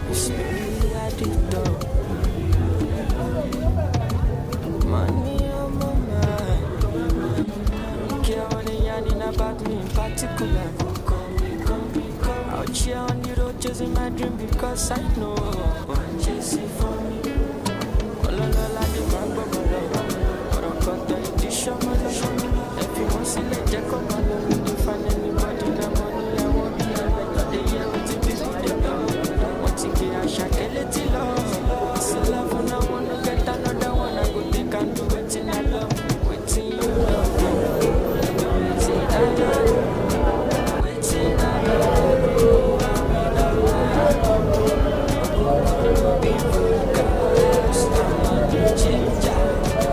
It's me I did though. Money on my mind. I don't care what they yarning about me in particular. Out here on the road chasing my dream because I know one chasing for me. Ololola di máa gbọ́ bọ̀lọ̀ ọ̀rọ̀ kan tán ìdí ṣọ́mọlọ́ṣọ́. Ẹ fi wọ́n sílẹ̀ jẹ́ kó máa.